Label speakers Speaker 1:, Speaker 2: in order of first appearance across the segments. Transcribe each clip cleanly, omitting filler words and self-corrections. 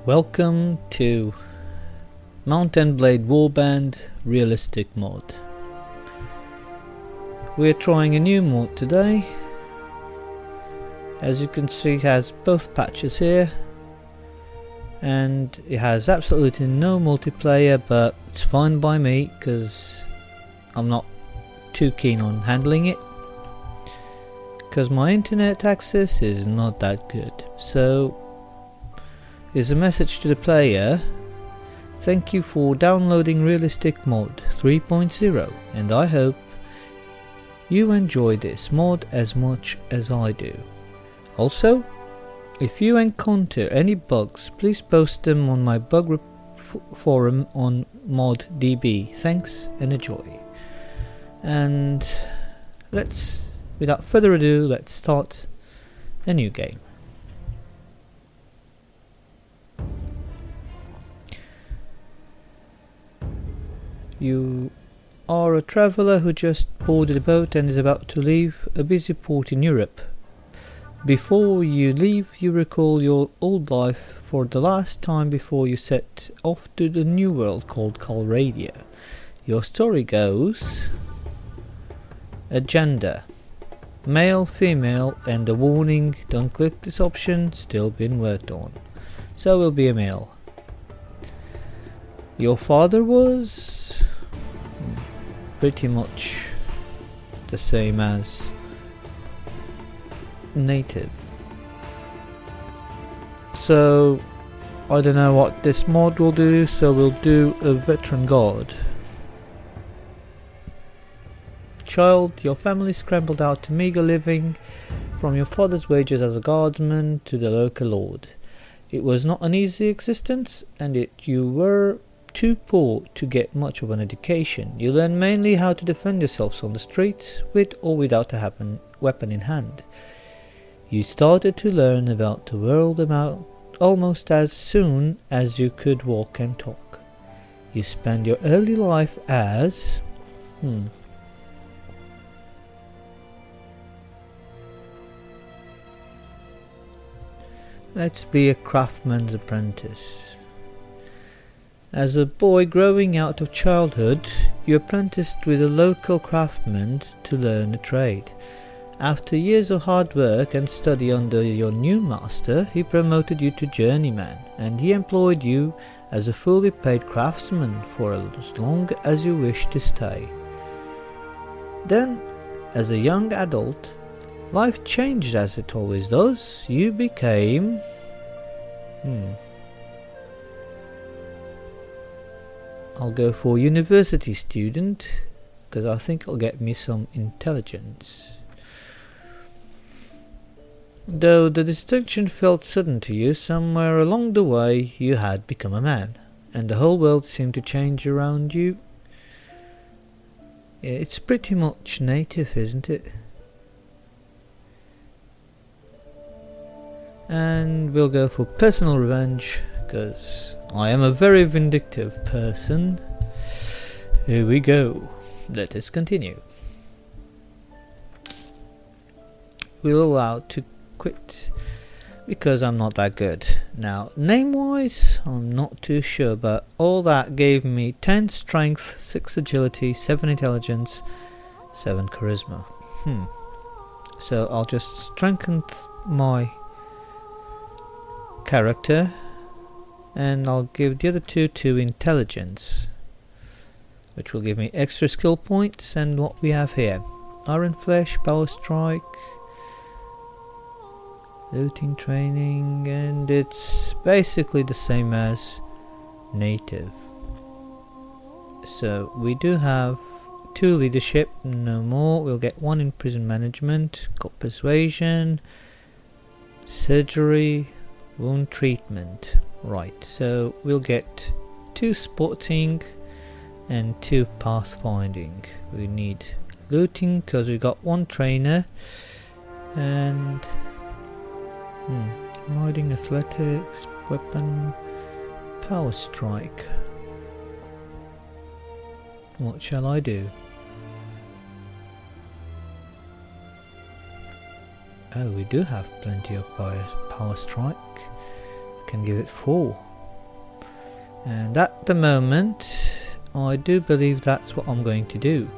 Speaker 1: Welcome to Mount & Blade Warband Realistic Mod. We're trying a new mod today. As you can see, it has both patches here, and it has absolutely no multiplayer, but it's fine by me because I'm not too keen on handling it because my internet access is not that good. So here's a message to the player: thank you for downloading Realistic Mod 3.0, and I hope you enjoy this mod as much as I do. Also, if you encounter any bugs, please post them on my bug forum on ModDB. Thanks and enjoy. And without further ado, let's start a new game. You are a traveller who just boarded a boat and is about to leave a busy port in Europe. Before you leave, you recall your old life for the last time before you set off to the new world called Calradia. Your story goes: a gender, male, female, and a warning: don't click this option, still being worked on. So will be a male. Your father was pretty much the same as native. So I don't know what this mod will do, so we'll do a veteran guard. Child, your family scrambled out to meager living from your father's wages as a guardsman to the local lord. It was not an easy existence, and you were too poor to get much of an education. You learned mainly how to defend yourselves on the streets, with or without a weapon in hand. You started to learn about the world almost as soon as you could walk and talk. You spent your early life as let's be a craftsman's apprentice. As a boy growing out of childhood, you apprenticed with a local craftsman to learn a trade. After years of hard work and study under your new master, he promoted you to journeyman, and he employed you as a fully paid craftsman for as long as you wished to stay. Then, as a young adult, life changed as it always does. You became I'll go for university student, because I think it'll get me some intelligence. Though the distinction felt sudden to you, somewhere along the way you had become a man, and the whole world seemed to change around you. It's pretty much native, isn't it? And we'll go for personal revenge, because I am a very vindictive person. Here we go. Let us continue. We'll allow to quit because I'm not that good. Now, name wise, I'm not too sure, but all that gave me 10 strength, 6 agility, 7 intelligence, 7 charisma. So I'll just strengthen my character, and I'll give the other two intelligence, which will give me extra skill points. And what we have here: Iron Flesh, Power Strike, looting, training, and it's basically the same as native. So we do have 2 leadership, no more. We'll get 1 in prison management, got persuasion, surgery, wound treatment. Right, so we'll get 2 sporting and 2 pathfinding. We need looting because we got 1 trainer, and riding, athletics, weapon, power strike. What shall I do? Oh, we do have plenty of power strike. Can give it 4. And at the moment, I do believe that's what I'm going to do.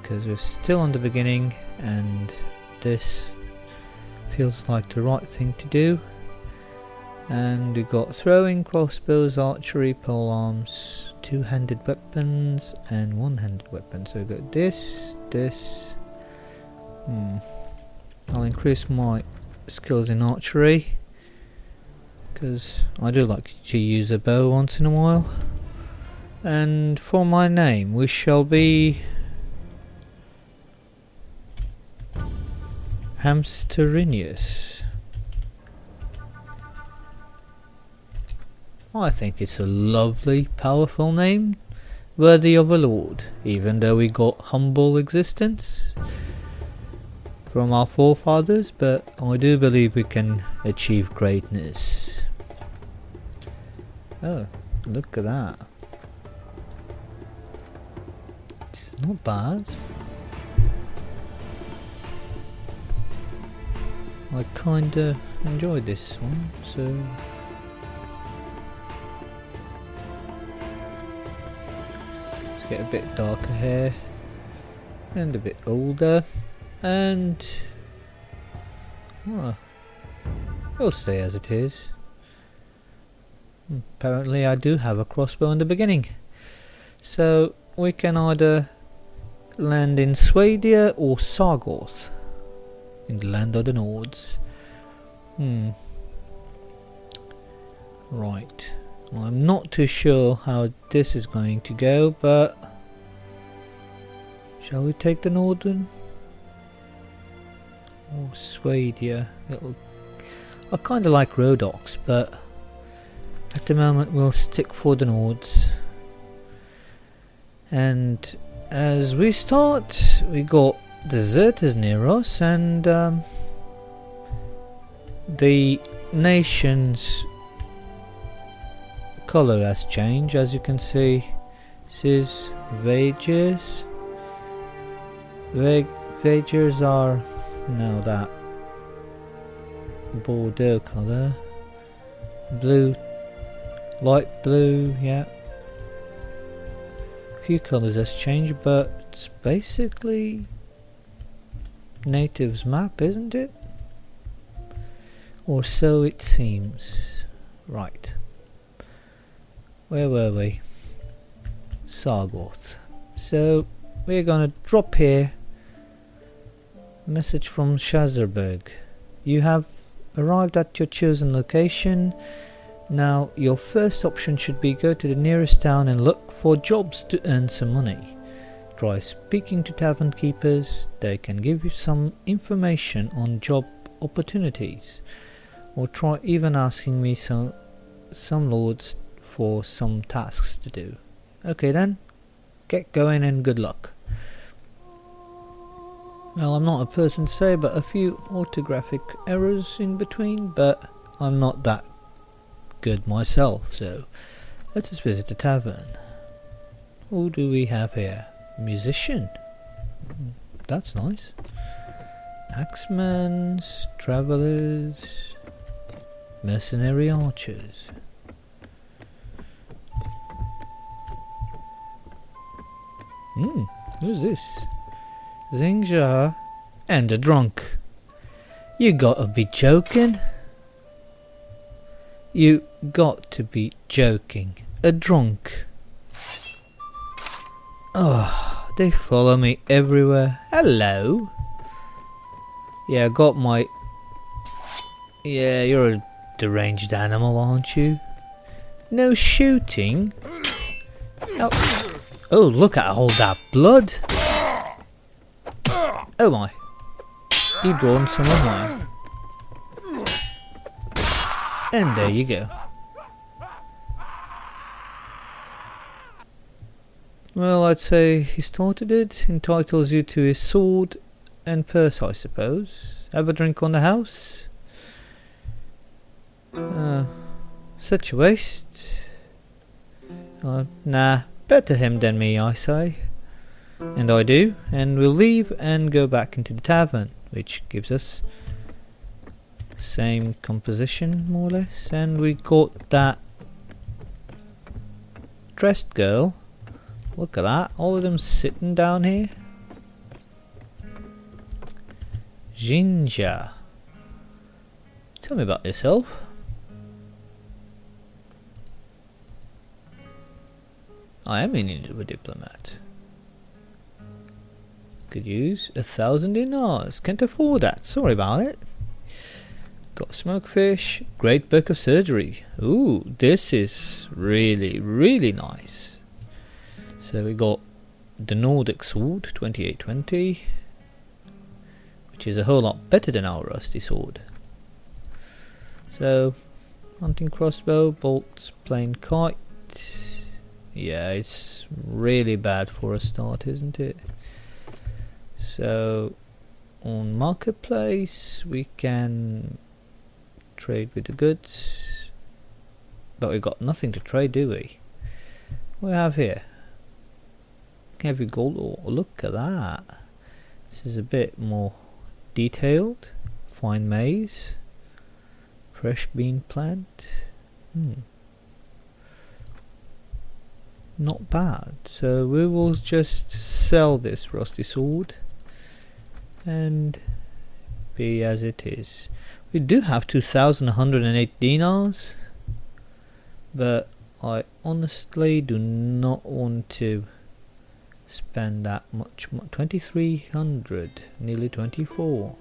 Speaker 1: Because we're still on the beginning and this feels like the right thing to do. And we got throwing, crossbows, archery, polearms, 2-handed weapons and 1-handed weapons. So we got this. I'll increase my skills in archery because I do like to use a bow once in a while. And for my name, we shall be Hamsterinius. I think it's a lovely, powerful name, worthy of a lord, even though we got humble existence from our forefathers, but I do believe we can achieve greatness. Oh, look at that. It's not bad. I kinda enjoyed this one, so get a bit darker hair and a bit older, and we'll stay as it is. Apparently I do have a crossbow in the beginning, so we can either land in Swadia or Sargoth, in the land of the Nords. Right. I'm not too sure how this is going to go, but shall we take the northern or Swadia? I kind of like Rhodox, but at the moment we'll stick for the Nords. And as we start, we got deserters near us, and the nation's color has changed. As you can see, this is Vagers. Vagers are now that Bordeaux color, blue, light blue. Yeah, a few colors has changed, but it's basically natives map, isn't it? Or so it seems. Right. Where were we? Sargoth. So we're gonna drop here. Message from Shazerberg. You have arrived at your chosen location. Now your first option should be go to the nearest town and look for jobs to earn some money. Try speaking to tavern keepers. They can give you some information on job opportunities. Or try even asking me some lords for some tasks to do. Okay then, get going and good luck. Well, I'm not a person to say, but a few orthographic errors in between, but I'm not that good myself, so let us visit the tavern. Who do we have here? Musician. That's nice. Axemen, travellers, mercenary archers. Who's this? Zingja and a drunk. You gotta be joking. You got to be joking. A drunk. Oh, they follow me everywhere. Hello. Yeah, I got my... Yeah, you're a deranged animal, aren't you? No shooting? Oh, look at all that blood. Oh my. He drawn some of mine. And there you go. Well, I'd say he started it. Entitles you to his sword and purse, I suppose. Have a drink on the house? Such a waste. Nah, better him than me, I say. And I do, and we'll leave and go back into the tavern, which gives us same composition more or less. And we got that dressed girl. Look at that, all of them sitting down here. Jinja, tell me about yourself. I am in need of a diplomat. Could use 1,000 dinars. Can't afford that. Sorry about it. Got smokefish. Great book of surgery. Ooh, this is really, really nice. So we got the Nordic sword, 2820, which is a whole lot better than our rusty sword. So, hunting crossbow, bolts, plain kite. Yeah, it's really bad for a start, isn't it? So, on marketplace we can trade with the goods, but we've got nothing to trade, do we? What do we have here? Heavy gold ore. Look at that. This is a bit more detailed. Fine maize. Fresh bean plant. Not bad. So we will just sell this rusty sword and be as it is. We do have 2,108 dinars, but I honestly do not want to spend that much. 2,300, nearly 24.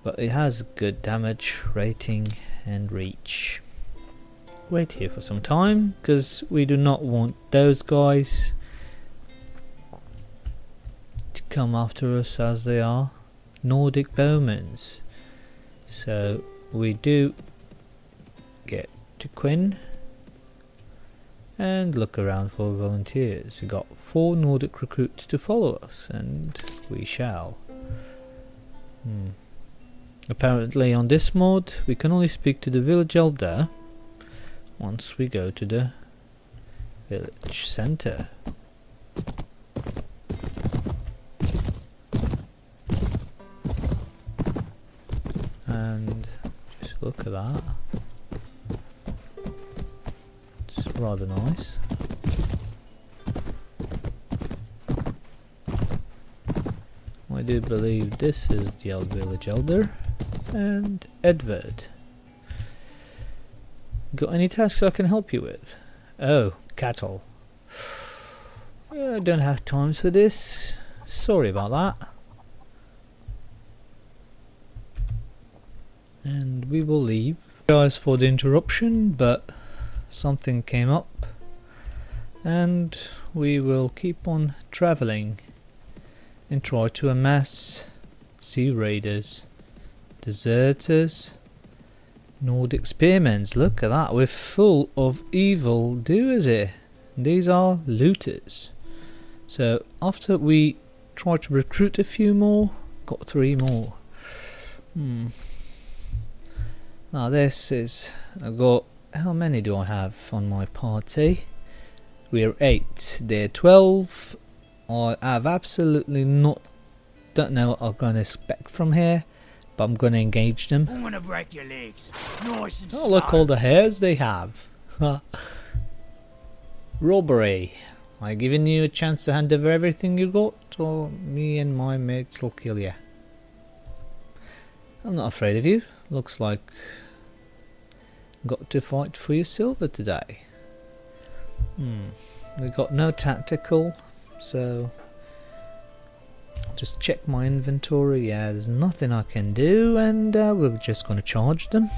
Speaker 1: But it has good damage rating and reach. Wait here for some time, because we do not want those guys to come after us as they are Nordic bowmen. So we do get to Quinn and look around for volunteers. We got 4 Nordic recruits to follow us, and we shall. Apparently on this mod we can only speak to the village elder once we go to the village center. And just look at that. It's rather nice. I do believe this is the village elder and Edward. Got any tasks I can help you with? Oh, cattle. I don't have time for this. Sorry about that. And we will leave. Guys, for the interruption, but something came up and we will keep on traveling and try to amass sea raiders, deserters, Nordic spearmen. Look at that, we're full of evil doers here. These are looters. So after we try to recruit a few more, got 3 more. Now this is, I got, how many do I have on my party? We're 8, they're 12. I have absolutely don't know what I'm going to expect from here, but I'm going to engage them.
Speaker 2: I'm gonna break your legs. Nice and
Speaker 1: Oh, look all the hairs they have. Robbery. I giving you a chance to hand over everything you got, or me and my mates will kill you? I'm not afraid of you. Looks like got to fight for your silver today. We got no tactical, so I'll just check my inventory. Yeah, there's nothing I can do, and we're just going to charge them.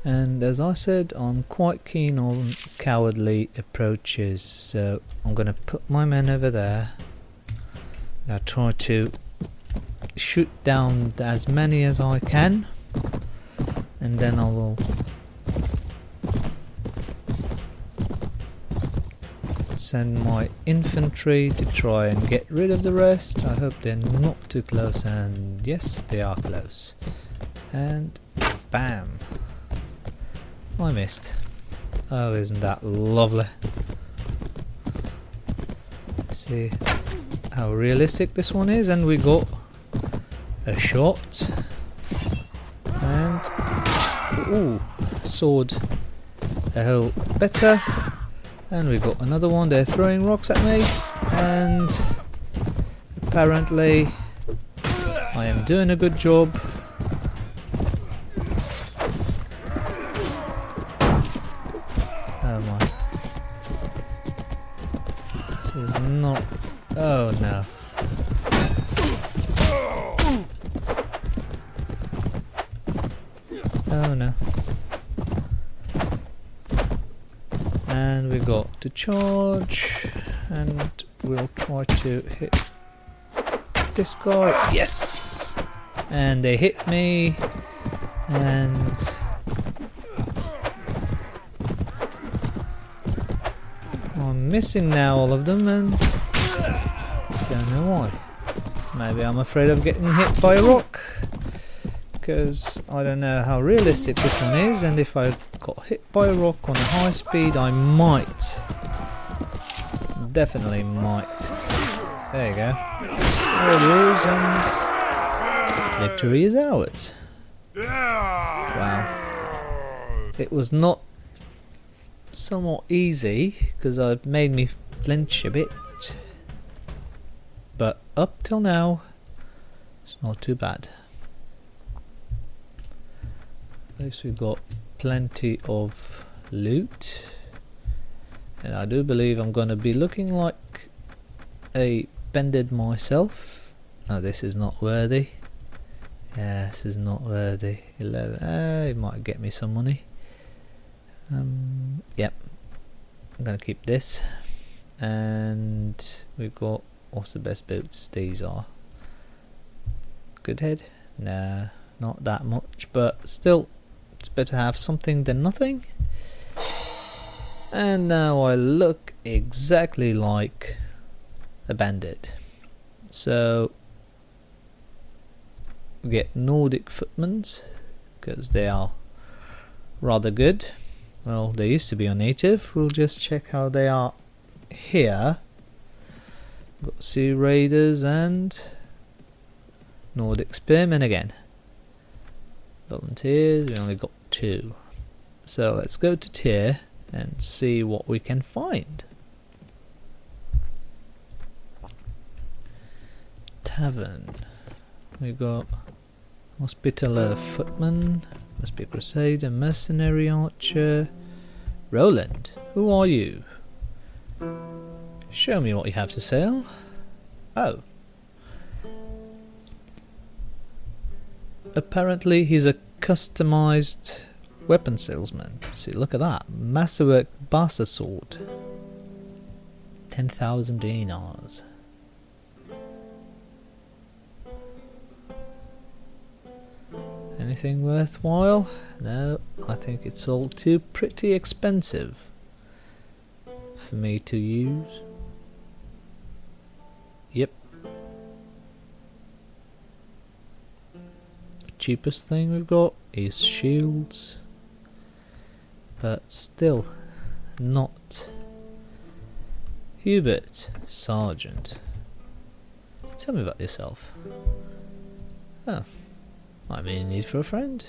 Speaker 1: And as I said, I'm quite keen on cowardly approaches, so I'm going to put my men over there. I'll try to shoot down as many as I can, and then I will send my infantry to try and get rid of the rest. I hope they're not too close, and yes, they are close. And bam! I missed. Oh, isn't that lovely? See how realistic this one is, and we got a shot. And ooh, sword a whole better. And we got another one. They're throwing rocks at me, and apparently I am doing a good job. Oh my. This is not. Oh no. Oh no. And we got to charge, and we'll try to hit this guy. Yes! And they hit me, and I'm missing now all of them, and don't know why. Maybe I'm afraid of getting hit by a rock, because I don't know how realistic this one is, and if I got hit by a rock on a high speed, I might. Definitely might. There you go. All yours, and victory is ours. Wow. It was not somewhat easy, because it made me flinch a bit. But up till now, it's not too bad. At least we've got plenty of loot, and I do believe I'm going to be looking like a bandit myself. Oh, this is not worthy. Yeah, this is not worthy. 11. It might get me some money. Yep, I'm going to keep this. And we've got, what's the best boots? These are. Good head? Nah, not that much, but still. It's better to have something than nothing. And now I look exactly like a bandit. So we get Nordic footmans, because they are rather good. Well, they used to be on native. We'll just check how they are here. Got Sea Raiders and Nordic Spearmen again. Volunteers, we only got 2. So let's go to tier and see what we can find. Tavern. We got Hospitaller Footman, must be a Crusader, Mercenary Archer. Roland, who are you? Show me what you have to sell. Oh. Apparently he's a customized weapon salesman. See, look at that. Masterwork Bastard Sword. 10,000 dinars. Anything worthwhile? No, I think it's all too pretty expensive for me to use. Yep. Cheapest thing we've got is shields, but still not. Hubert, Sergeant. Tell me about yourself. Oh, I'm in need for a friend.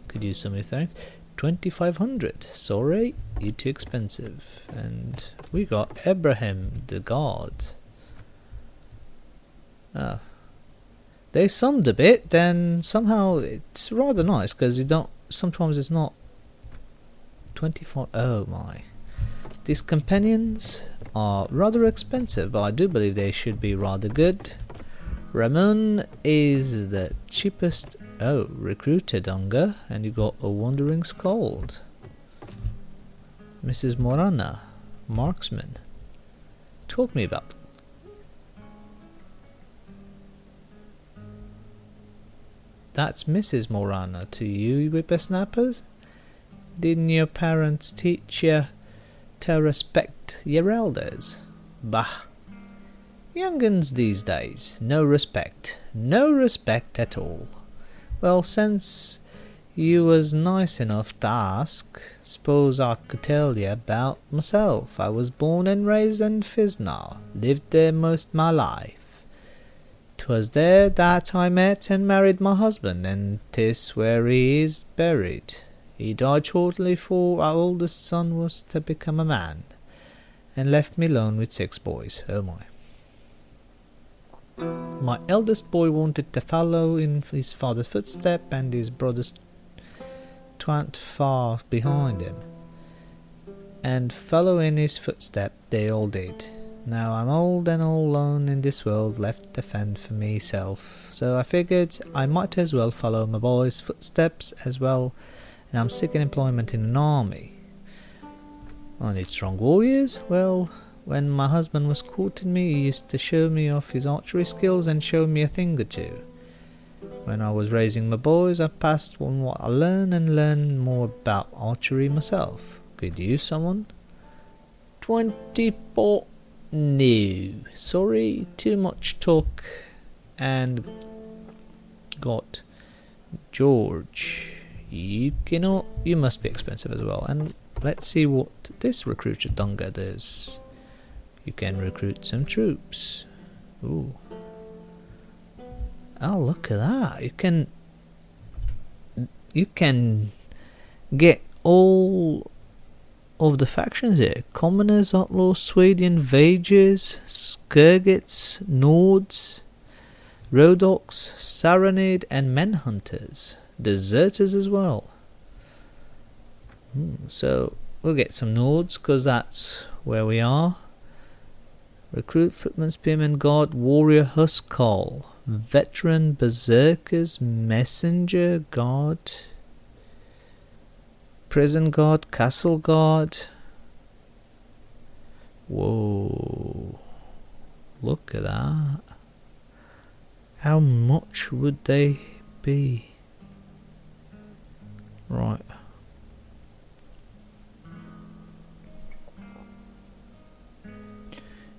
Speaker 1: Could use some of your thanks. 2,500. Sorry, you're too expensive. And we got Abraham the Guard. Oh. They summed a bit, then somehow it's rather nice, because you don't, sometimes it's not 24. Oh my. These companions are rather expensive, but I do believe they should be rather good. Ramon is the cheapest. Oh, recruited Unger, and you got a wandering Scald. Mrs. Morana, marksman. Talk me about. That's Mrs. Morana to you, whippersnappers? Didn't your parents teach you to respect your elders? Bah. Young'uns these days, no respect. No respect at all. Well, since you was nice enough to ask, suppose I could tell you about myself. I was born and raised in Fisnar, lived there most my life. 'Twas there that I met and married my husband, and 'tis where he is buried. He died shortly before our oldest son was to become a man, and left me alone with 6 boys. Oh my. My eldest boy wanted to follow in his father's footsteps, and his brothers twant far behind him, and follow in his footsteps they all did. Now I'm old and all alone in this world, left to fend for myself, so I figured I might as well follow my boy's footsteps as well, and I'm seeking employment in an army. I need strong warriors. Well, when my husband was courting me, he used to show me off his archery skills and show me a thing or two. When I was raising my boys, I passed on what I learned and learned more about archery myself. Could use someone? 24. No. Sorry, too much talk. And got George. You must be expensive as well. And let's see what this recruiter Dunga does. You can recruit some troops. Ooh. Oh, look at that. You can get all of the factions here. Commoners, Outlaws, Swedian, Vages, Skurgits, Nords, Rodoks, Saranid, and Menhunters. Deserters as well. So we'll get some Nords, because that's where we are. Recruit, Footman, Spearman, Guard, Warrior, Huskarl, Veteran, Berserkers, Messenger, Guard, Prison Guard, Castle Guard. Whoa. Look at that. How much would they be? Right.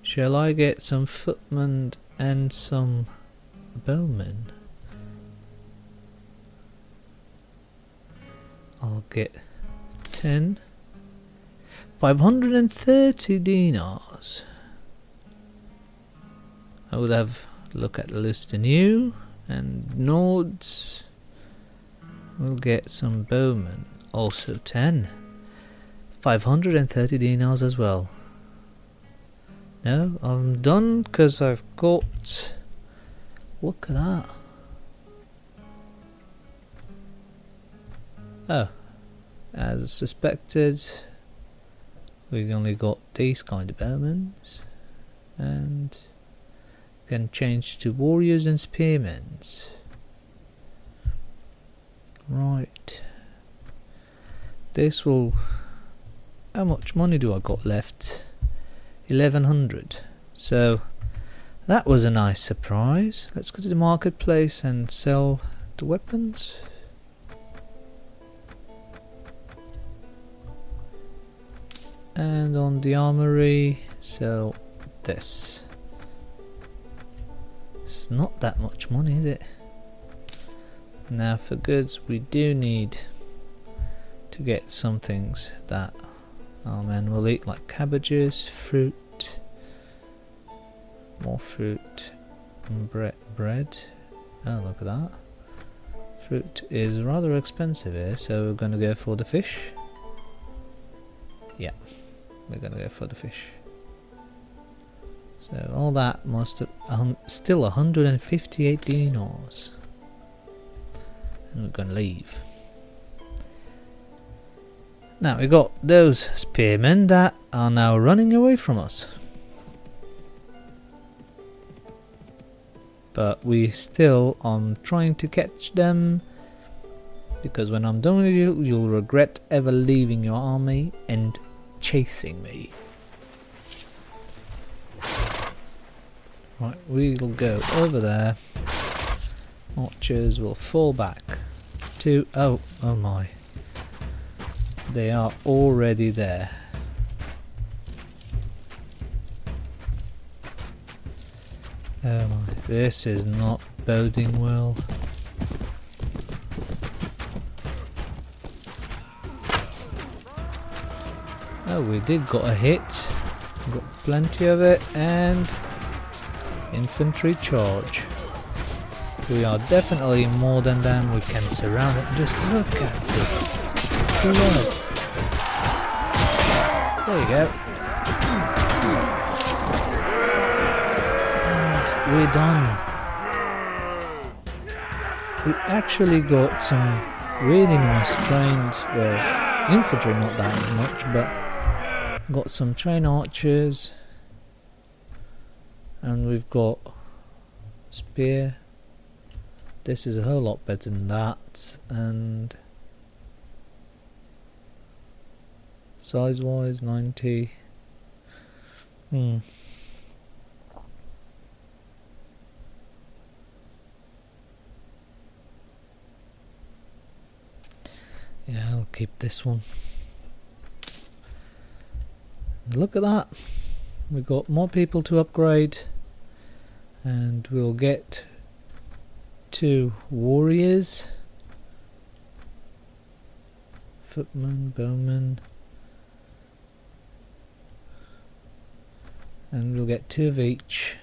Speaker 1: Shall I get some footmen and some bowmen? I'll get 10. 530 dinars. I would have a look at the list anew, and Nords. We'll get some bowmen. Also 10. 530 dinars as well. No, I'm done because I've got... Look at that. Oh, as suspected, we've only got these kind of bowmen, and can change to warriors and spearmen. Right. This will... How much money do I got left? 1100. So that was a nice surprise. Let's go to the marketplace and sell the weapons. And on the armory, sell this. It's not that much money, is it? Now for goods, we do need to get some things that our men will eat, like cabbages, fruit, more fruit, and bread. Oh, look at that. Fruit is rather expensive here, so we're going to go for the fish. Yeah, we're going to go for the fish. So all that must have still 158 dinars. And we're going to leave. Now we got those spearmen that are now running away from us. But we still are trying to catch them, because when I'm done with you, you'll regret ever leaving your army and chasing me. Right, we'll go over there. Archers will fall back to... Oh my. They are already there. Oh my, this is not boding well. Oh, we did got a hit. Got plenty of it, and infantry charge. We are definitely more than them. We can surround it. Just look at this blood. There you go. And we're done. We actually got some really nice trained, well, infantry not that much, but got some trained archers, and we've got spear. This is a whole lot better than that, and size wise 90. Yeah, I'll keep this one. Look at that. We've got more people to upgrade, and we'll get 2 warriors, footman, bowman, and we'll get 2 of each.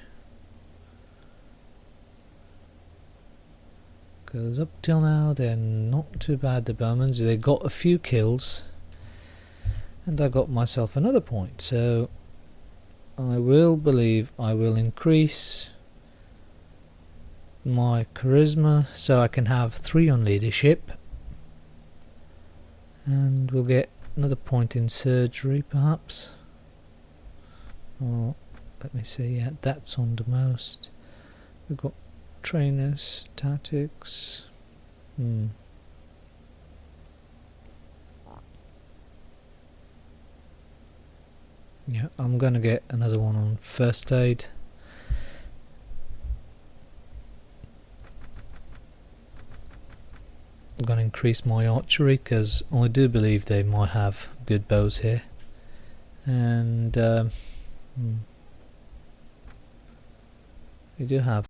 Speaker 1: Because up till now they're not too bad, the bowmans. They got a few kills, and I got myself another point, so I will believe I will increase my charisma so I can have 3 on leadership, and we'll get another point in surgery perhaps. Or let me see, yeah, that's on the most. We've got trainers, tactics. Yeah, I'm gonna get another one on first aid. I'm gonna increase my archery because I do believe they might have good bows here, and they do have